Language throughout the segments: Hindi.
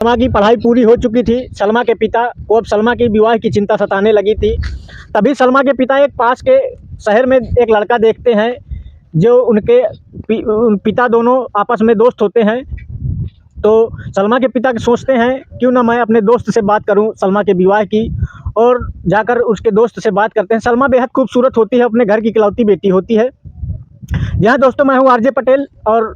सलमा की पढ़ाई पूरी हो चुकी थी। सलमा के पिता को अब सलमा की विवाह की चिंता सताने लगी थी। तभी सलमा के पिता एक पास के शहर में एक लड़का देखते हैं जो उनके पिता दोनों आपस में दोस्त होते हैं। तो सलमा के पिता सोचते हैं क्यों ना मैं अपने दोस्त से बात करूं सलमा के विवाह की, और जाकर उसके दोस्त से बात करते हैं। सलमा बेहद खूबसूरत होती है, अपने घर की इकलौती बेटी होती है। यहाँ दोस्तों मैं हूँ आरजे पटेल, और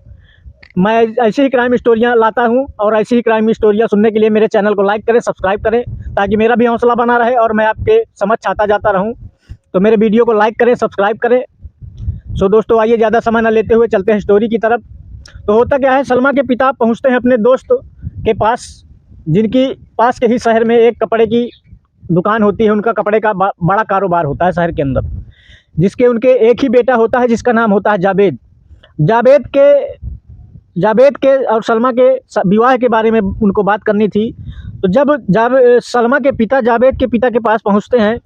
मैं ऐसी ही क्राइम स्टोरियाँ लाता हूँ, और ऐसी ही क्राइम स्टोरियाँ सुनने के लिए मेरे चैनल को लाइक करें, सब्सक्राइब करें, ताकि मेरा भी हौसला बना रहे और मैं आपके समक्ष आता जाता रहूँ। तो मेरे वीडियो को लाइक करें, सब्सक्राइब करें। सो दोस्तों आइए ज़्यादा समय न लेते हुए चलते हैं स्टोरी की तरफ। तो होता क्या है, सलमा के पिता पहुँचते हैं अपने दोस्त के पास, जिनकी पास के ही शहर में एक कपड़े की दुकान होती है। उनका कपड़े का बड़ा कारोबार होता है शहर के अंदर, जिसके उनके एक ही बेटा होता है जिसका नाम होता है जावेद। जावेद के और सलमा के विवाह के बारे में उनको बात करनी थी। तो जब सलमा के पिता जावेद के पिता के पास पहुंचते हैं,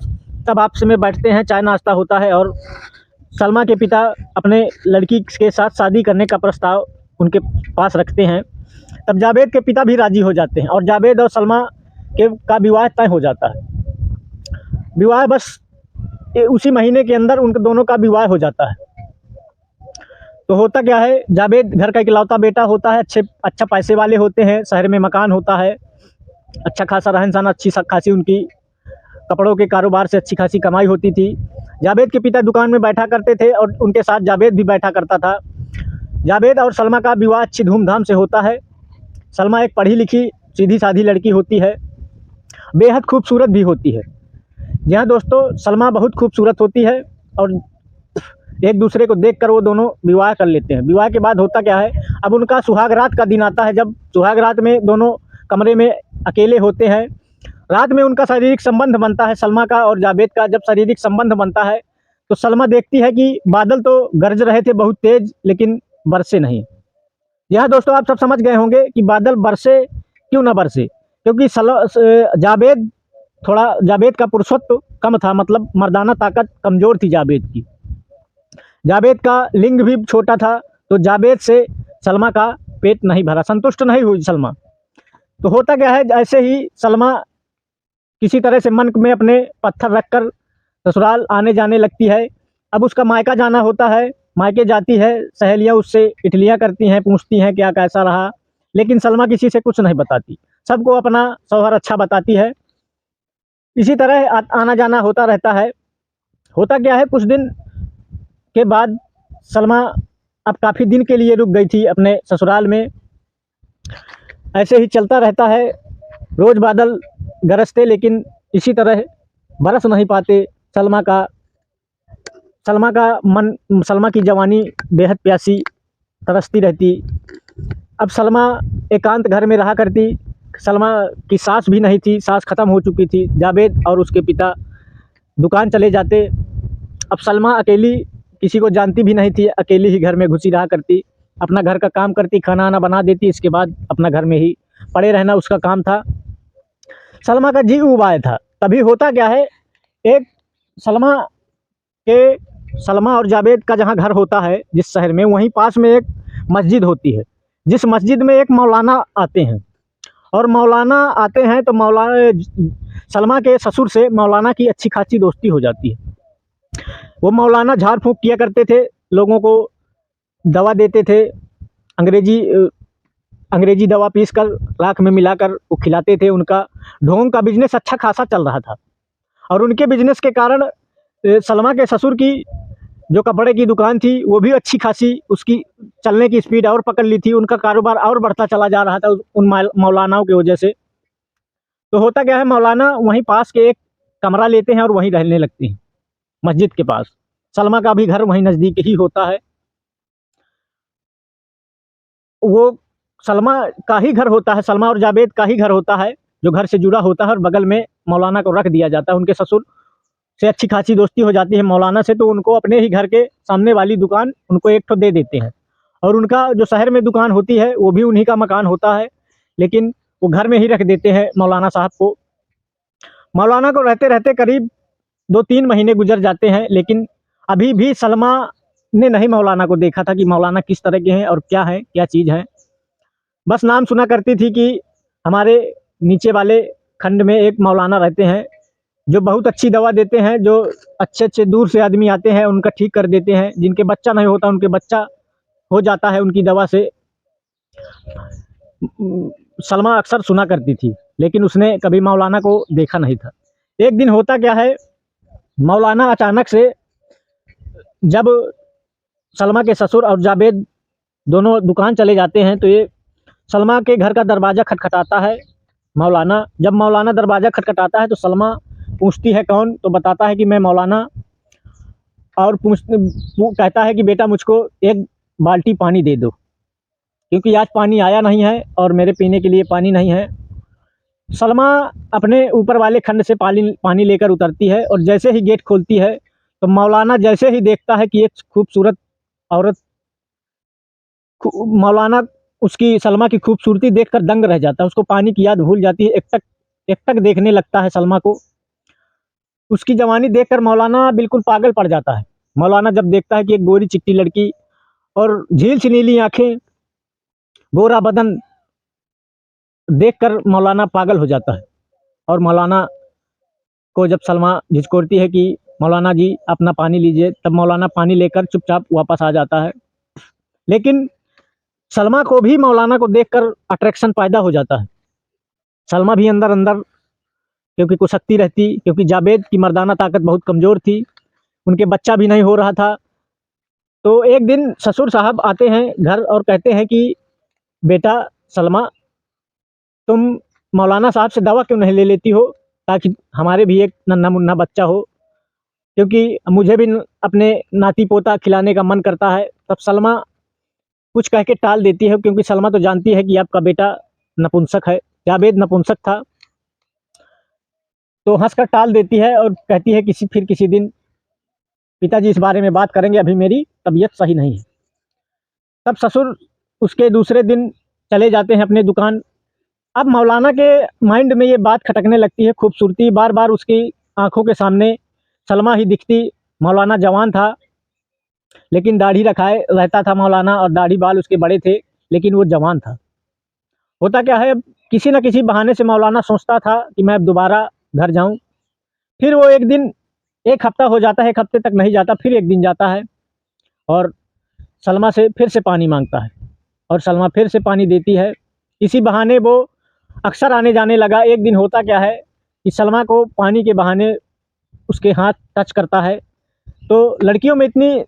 तब आपस में बैठते हैं, चाय नाश्ता होता है, और सलमा के पिता अपने लड़की के साथ शादी करने का प्रस्ताव उनके पास रखते हैं। तब जावेद के पिता भी राजी हो जाते हैं और जावेद और सलमा का विवाह तय हो जाता है। विवाह बस उसी महीने के अंदर उनके दोनों का विवाह हो जाता है। तो होता क्या है, जावेद घर का इकलौता बेटा होता है, अच्छा पैसे वाले होते हैं, शहर में मकान होता है, अच्छा खासा रहन सहन, अच्छी खासी उनकी कपड़ों के कारोबार से अच्छी खासी कमाई होती थी। जावेद के पिता दुकान में बैठा करते थे और उनके साथ जावेद भी बैठा करता था। जावेद और सलमा का विवाह अच्छी धूमधाम से होता है। सलमा एक पढ़ी लिखी सीधी साधी लड़की होती है, बेहद खूबसूरत भी होती है। जी हाँ दोस्तों, सलमा बहुत खूबसूरत होती है और एक दूसरे को देखकर वो दोनों विवाह कर लेते हैं। विवाह के बाद होता क्या है, अब उनका सुहाग रात का दिन आता है, जब सुहाग रात में दोनों कमरे में अकेले होते हैं। रात में उनका शारीरिक संबंध बनता है, सलमा का और जावेद का जब शारीरिक संबंध बनता है, तो सलमा देखती है कि बादल तो गरज रहे थे बहुत तेज, लेकिन बरसे नहीं। यहाँ दोस्तों आप सब समझ गए होंगे कि बादल बरसे क्यों ना बरसे, क्योंकि जावेद का पुरुषत्व कम था, मतलब मर्दाना ताकत कमजोर थी जावेद की। जावेद का लिंग भी छोटा था, तो जावेद से सलमा का पेट नहीं भरा, संतुष्ट नहीं हुई सलमा। तो होता क्या है, ऐसे ही सलमा किसी तरह से मन में अपने पत्थर रखकर ससुराल आने जाने लगती है। अब उसका मायका जाना होता है, मायके जाती है, सहेलियां उससे इटलियां करती हैं, पूछती हैं क्या कैसा रहा, लेकिन सलमा किसी से कुछ नहीं बताती, सबको अपना शौहर अच्छा बताती है। इसी तरह आना जाना होता रहता है। होता क्या है, कुछ दिन के बाद सलमा अब काफ़ी दिन के लिए रुक गई थी अपने ससुराल में। ऐसे ही चलता रहता है, रोज़ बादल गरजते, लेकिन इसी तरह बरस नहीं पाते। सलमा की जवानी बेहद प्यासी तरसती रहती। अब सलमा एकांत घर में रहा करती। सलमा की सास भी नहीं थी, सास ख़त्म हो चुकी थी। जावेद और उसके पिता दुकान चले जाते। अब सलमा अकेली, किसी को जानती भी नहीं थी, अकेली ही घर में घुसी रहा करती, अपना घर का काम करती, खाना वाना बना देती, इसके बाद अपना घर में ही पड़े रहना उसका काम था। सलमा का जी उबाया था। तभी होता क्या है, एक सलमा और जावेद का जहाँ घर होता है जिस शहर में, वहीं पास में एक मस्जिद होती है, जिस मस्जिद में एक मौलाना आते हैं। और मौलाना आते हैं तो सलमा के ससुर से मौलाना की अच्छी खासी दोस्ती हो जाती है। वो मौलाना झाड़ फूँक किया करते थे, लोगों को दवा देते थे, अंग्रेजी दवा पीस कर राख में मिलाकर वो खिलाते थे। उनका ढोंग का बिजनेस अच्छा खासा चल रहा था, और उनके बिजनेस के कारण सलमा के ससुर की जो कपड़े की दुकान थी वो भी अच्छी खासी उसकी चलने की स्पीड और पकड़ ली थी। उनका कारोबार और बढ़ता चला जा रहा था उन मौलानाओं की वजह से। तो होता क्या है, मौलाना वहीं पास के एक कमरा लेते हैं और वहीं रहने लगते हैं मस्जिद के पास। सलमा का भी घर वहीं नज़दीक ही होता है। वो सलमा का ही घर होता है, सलमा और जावेद का ही घर होता है, जो घर से जुड़ा होता है, और बगल में मौलाना को रख दिया जाता है। उनके ससुर से अच्छी खासी दोस्ती हो जाती है मौलाना से, तो उनको अपने ही घर के सामने वाली दुकान उनको एक ठो दे देते हैं। और उनका जो शहर में दुकान होती है वो भी उन्हीं का मकान होता है, लेकिन वो घर में ही रख देते हैं मौलाना साहब को। मौलाना को रहते रहते करीब 2-3 महीने गुजर जाते हैं, लेकिन अभी भी सलमा ने नहीं मौलाना को देखा था कि मौलाना किस तरह के हैं और क्या है, क्या चीज़ है। बस नाम सुना करती थी कि हमारे नीचे वाले खंड में एक मौलाना रहते हैं जो बहुत अच्छी दवा देते हैं, जो अच्छे अच्छे दूर से आदमी आते हैं उनका ठीक कर देते हैं, जिनके बच्चा नहीं होता उनके बच्चा हो जाता है उनकी दवा से। सलमा अक्सर सुना करती थी, लेकिन उसने कभी मौलाना को देखा नहीं था। एक दिन होता क्या है, मौलाना अचानक से, जब सलमा के ससुर और जावेद दोनों दुकान चले जाते हैं, तो ये सलमा के घर का दरवाज़ा खटखटाता है मौलाना। जब मौलाना दरवाज़ा खटखटाता है तो सलमा पूछती है कौन, तो बताता है कि मैं मौलाना, और वो कहता है कि बेटा मुझको एक बाल्टी पानी दे दो, क्योंकि आज पानी आया नहीं है और मेरे पीने के लिए पानी नहीं है। सलमा अपने ऊपर वाले खंड से पानी पानी लेकर उतरती है, और जैसे ही गेट खोलती है तो मौलाना जैसे ही देखता है कि एक खूबसूरत औरत, मौलाना उसकी सलमा की खूबसूरती देखकर दंग रह जाता है, उसको पानी की याद भूल जाती है, एकटक देखने लगता है सलमा को। उसकी जवानी देखकर मौलाना बिल्कुल पागल पड़ जाता है। मौलाना जब देखता है कि एक गोरी चिट्टी लड़की और झील सी नीली आंखें, गोरा बदन, देखकर मौलाना पागल हो जाता है। और मौलाना को जब सलमा झिझकोरती है कि मौलाना जी अपना पानी लीजिए, तब मौलाना पानी लेकर चुपचाप वापस आ जाता है। लेकिन सलमा को भी मौलाना को देखकर अट्रैक्शन पैदा हो जाता है। सलमा भी अंदर अंदर, क्योंकि कुशक्ति रहती, क्योंकि जावेद की मर्दाना ताकत बहुत कमज़ोर थी, उनके बच्चा भी नहीं हो रहा था। तो एक दिन ससुर साहब आते हैं घर और कहते हैं कि बेटा सलमा, तुम मौलाना साहब से दवा क्यों नहीं ले लेती हो, ताकि हमारे भी एक नन्हा मुन्ना बच्चा हो, क्योंकि मुझे भी अपने नाती पोता खिलाने का मन करता है। तब सलमा कुछ कह के टाल देती है, क्योंकि सलमा तो जानती है कि आपका बेटा नपुंसक है, जावेद नपुंसक था। तो हंसकर टाल देती है और कहती है फिर किसी दिन पिताजी इस बारे में बात करेंगे, अभी मेरी तबीयत सही नहीं है। तब ससुर उसके दूसरे दिन चले जाते हैं अपनी दुकान। अब मौलाना के माइंड में ये बात खटकने लगती है, खूबसूरती बार बार उसकी आंखों के सामने सलमा ही दिखती। मौलाना जवान था, लेकिन दाढ़ी रखाए रहता था मौलाना, और दाढ़ी बाल उसके बड़े थे, लेकिन वो जवान था। होता क्या है, किसी न किसी बहाने से मौलाना सोचता था कि मैं अब दोबारा घर जाऊं। फिर वो एक दिन, एक हफ्ता हो जाता है, एक हफ्ते तक नहीं जाता, फिर एक दिन जाता है और सलमा से फिर से पानी मांगता है, और सलमा फिर से पानी देती है। इसी बहाने वो अक्सर आने जाने लगा। एक दिन होता क्या है कि सलमा को पानी के बहाने उसके हाथ टच करता है। तो लड़कियों में इतनी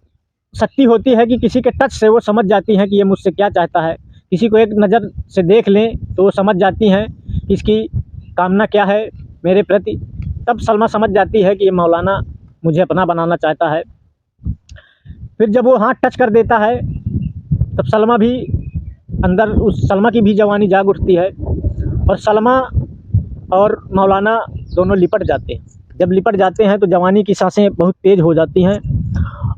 शक्ति होती है कि किसी के टच से वो समझ जाती हैं कि ये मुझसे क्या चाहता है। किसी को एक नज़र से देख लें तो वो समझ जाती हैं कि इसकी कामना क्या है मेरे प्रति। तब सलमा समझ जाती है कि ये मौलाना मुझे अपना बनाना चाहता है। फिर जब वो हाथ टच कर देता है, तब सलमा भी अंदर, उस सलमा की भी जवानी जाग उठती है, और सलमा और मौलाना दोनों लिपट जाते हैं। जब लिपट जाते हैं तो जवानी की सांसें बहुत तेज़ हो जाती हैं,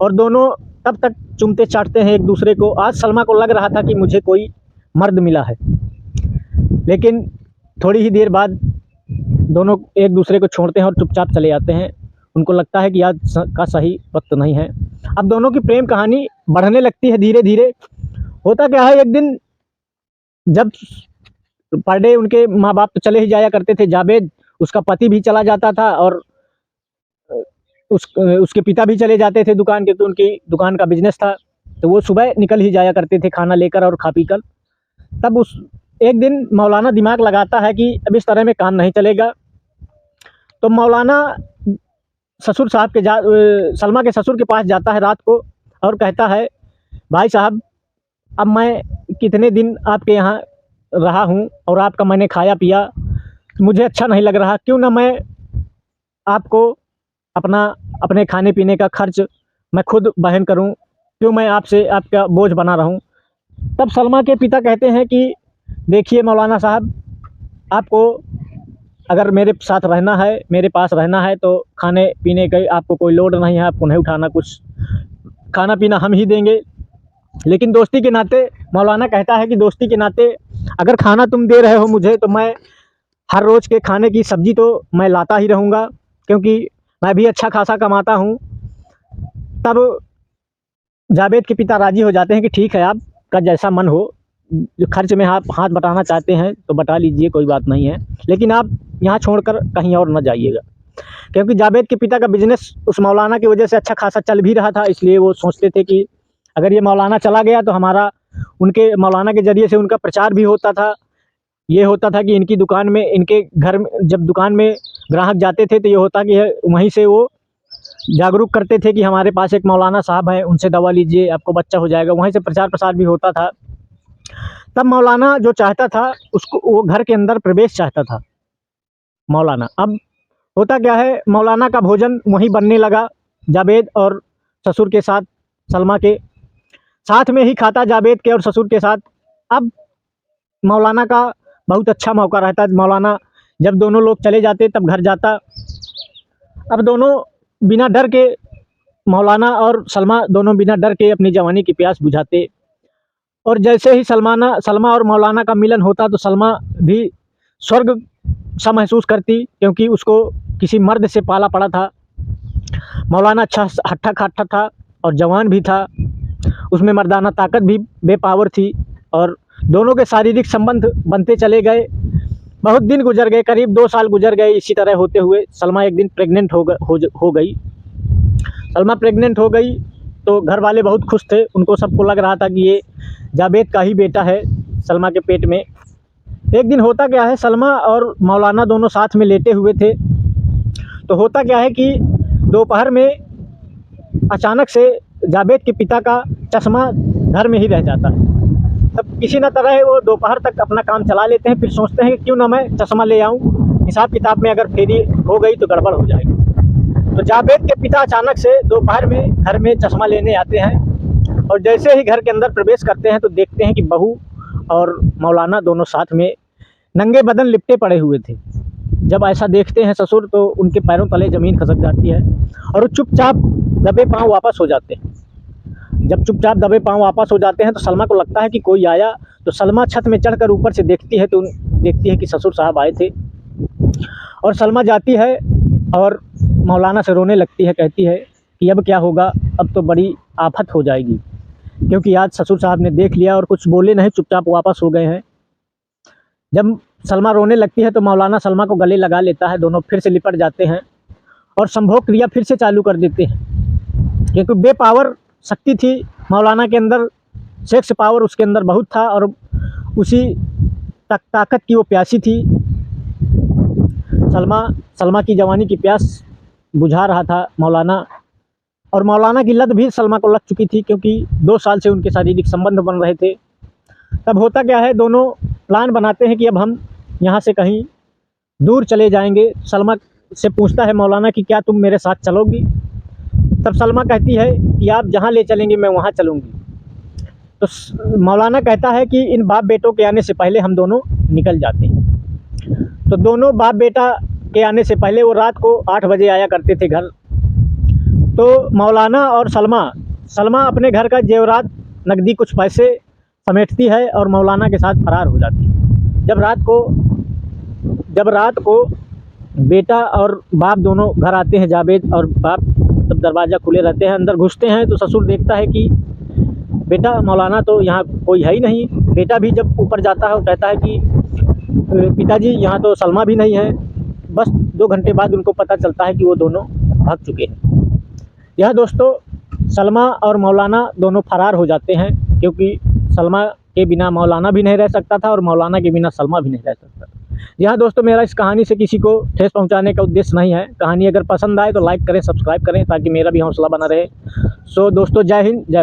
और दोनों तब तक चूमते चाटते हैं एक दूसरे को। आज सलमा को लग रहा था कि मुझे कोई मर्द मिला है, लेकिन थोड़ी ही देर बाद दोनों एक दूसरे को छोड़ते हैं और चुपचाप चले जाते हैं। उनको लगता है कि आज का सही वक्त नहीं है। अब दोनों की प्रेम कहानी बढ़ने लगती है धीरे धीरे। होता क्या है, एक दिन जब पर डे उनके माँ बाप तो चले ही जाया करते थे, जावेद, उसका पति भी चला जाता था, और उसके पिता भी चले जाते थे दुकान, क्योंकि उनकी दुकान का बिजनेस था। तो वो सुबह निकल ही जाया करते थे खाना लेकर और खा पी कर। तब उस एक दिन मौलाना दिमाग लगाता है कि अब इस तरह में काम नहीं चलेगा। तो मौलाना ससुर साहब के सलमा के ससुर के पास जाता है रात को, और कहता है भाई साहब, अब मैं कितने दिन आपके यहाँ रहा हूँ और आपका मैंने खाया पिया, मुझे अच्छा नहीं लग रहा। क्यों ना मैं आपको अपना अपने खाने पीने का खर्च मैं खुद वहन करूं, क्यों मैं आपसे आपका बोझ बना रहूं। तब सलमा के पिता कहते हैं कि देखिए मौलाना साहब, आपको अगर मेरे साथ रहना है, मेरे पास रहना है, तो खाने पीने का आपको कोई लोड नहीं है, आपको नहीं उठाना, कुछ खाना पीना हम ही देंगे। लेकिन दोस्ती के नाते, मौलाना कहता है कि दोस्ती के नाते अगर खाना तुम दे रहे हो मुझे, तो मैं हर रोज़ के खाने की सब्ज़ी तो मैं लाता ही रहूँगा, क्योंकि मैं भी अच्छा खासा कमाता हूँ। तब जावेद के पिता राज़ी हो जाते हैं कि ठीक है, आपका जैसा मन हो, जो खर्च में आप हाथ बटाना चाहते हैं तो बटा लीजिए, कोई बात नहीं है, लेकिन आप यहाँ छोड़कर कहीं और न जाइएगा। क्योंकि जावेद के पिता का बिजनेस उस मौलाना की वजह से अच्छा खासा चल भी रहा था, इसलिए वो सोचते थे कि अगर ये मौलाना चला गया तो हमारा उनके मौलाना के ज़रिए से उनका प्रचार भी होता था। ये होता था कि इनकी दुकान में, इनके घर में जब दुकान में ग्राहक जाते थे तो ये होता कि वहीं से वो जागरूक करते थे कि हमारे पास एक मौलाना साहब हैं, उनसे दवा लीजिए आपको बच्चा हो जाएगा। वहीं से प्रचार प्रसार भी होता था। तब मौलाना जो चाहता था उसको, वो घर के अंदर प्रवेश चाहता था मौलाना। अब होता क्या है, मौलाना का भोजन वहीं बनने लगा, जावेद और ससुर के साथ, सलमा के साथ में ही खाता जावेद के और ससुर के साथ। अब मौलाना का बहुत अच्छा मौका रहता है, मौलाना जब दोनों लोग चले जाते तब घर जाता। अब दोनों बिना डर के, मौलाना और सलमा दोनों बिना डर के अपनी जवानी की प्यास बुझाते। और जैसे ही सलमा और मौलाना का मिलन होता तो सलमा भी स्वर्ग सा महसूस करती, क्योंकि उसको किसी मर्द से पाला पड़ा था। मौलाना अच्छा हट्ठा कट्ठा था और जवान भी था, उसमें मर्दाना ताकत भी बेपावर थी, और दोनों के शारीरिक संबंध बनते चले गए। बहुत दिन गुजर गए, करीब 2 साल गुजर गए इसी तरह होते हुए। सलमा एक दिन प्रेग्नेंट हो गई। सलमा प्रेग्नेंट हो गई तो घर वाले बहुत खुश थे, उनको सबको लग रहा था कि ये जावेद का ही बेटा है सलमा के पेट में। एक दिन होता क्या है, सलमा और मौलाना दोनों साथ में लेटे हुए थे, तो होता क्या है कि दोपहर में अचानक से जावेद के पिता का चश्मा घर में ही रह जाता है। तब किसी न तरह वो दोपहर तक अपना काम चला लेते हैं, फिर सोचते हैं कि क्यों ना मैं चश्मा ले आऊँ, हिसाब किताब में अगर फेरी हो गई तो गड़बड़ हो जाएगी। तो जावेद के पिता अचानक से दोपहर में घर में चश्मा लेने आते हैं, और जैसे ही घर के अंदर प्रवेश करते हैं तो देखते हैं कि बहू और मौलाना दोनों साथ में नंगे बदन लिपटे पड़े हुए थे। जब ऐसा देखते हैं ससुर तो उनके पैरों तले ज़मीन खसक जाती है और वो चुपचाप दबे पाँव वापस हो जाते हैं। जब चुपचाप दबे पाँव वापस हो जाते हैं तो सलमा को लगता है कि कोई आया, तो सलमा छत में चढ़कर ऊपर से देखती है तो देखती है कि ससुर साहब आए थे। और सलमा जाती है और मौलाना से रोने लगती है, कहती है कि अब क्या होगा, अब तो बड़ी आफत हो जाएगी, क्योंकि आज ससुर साहब ने देख लिया और कुछ बोले नहीं, चुपचाप वापस हो गए हैं। जब सलमा रोने लगती है तो मौलाना सलमा को गले लगा लेता है, दोनों फिर से लिपट जाते हैं और संभोग क्रिया फिर से चालू कर देते हैं, क्योंकि बेपावर शक्ति थी मौलाना के अंदर, सेक्स पावर उसके अंदर बहुत था और उसी ताकत की वो प्यासी थी। सलमा की जवानी की प्यास बुझा रहा था मौलाना, और मौलाना की लत भी सलमा को लग चुकी थी, क्योंकि 2 साल से उनके शारीरिक संबंध बन रहे थे। तब होता क्या है, दोनों प्लान बनाते हैं कि अब हम यहाँ से कहीं दूर चले जाएंगे। सलमा से पूछता है मौलाना कि क्या तुम मेरे साथ चलोगी? तब सलमा कहती है कि आप जहाँ ले चलेंगे मैं वहाँ चलूँगी। तो मौलाना कहता है कि इन बाप बेटों के आने से पहले हम दोनों निकल जाते हैं। तो दोनों बाप बेटा के आने से पहले, वो रात को 8 बजे आया करते थे घर। तो मौलाना और सलमा अपने घर का जेवरात, नकदी कुछ पैसे समेटती है और मौलाना के साथ फरार हो जाती है। जब रात को बेटा और बाप दोनों घर आते हैं, जावेद और बाप, तब दरवाज़ा खुले रहते हैं। अंदर घुसते हैं तो ससुर देखता है कि बेटा मौलाना तो यहाँ कोई है ही नहीं। बेटा भी जब ऊपर जाता है वो कहता है कि पिताजी यहाँ तो सलमा भी नहीं है। बस 2 घंटे बाद उनको पता चलता है कि वो दोनों भाग चुके हैं। यह दोस्तों, सलमा और मौलाना दोनों फरार हो जाते हैं, क्योंकि सलमा के बिना मौलाना भी नहीं रह सकता था और मौलाना के बिना सलमा भी नहीं रह सकता था। यहाँ दोस्तों, मेरा इस कहानी से किसी को ठेस पहुँचाने का उद्देश्य नहीं है। कहानी अगर पसंद आए तो लाइक करें, सब्सक्राइब करें, ताकि मेरा भी हौसला बना रहे। सो दोस्तों, जय हिंद, जय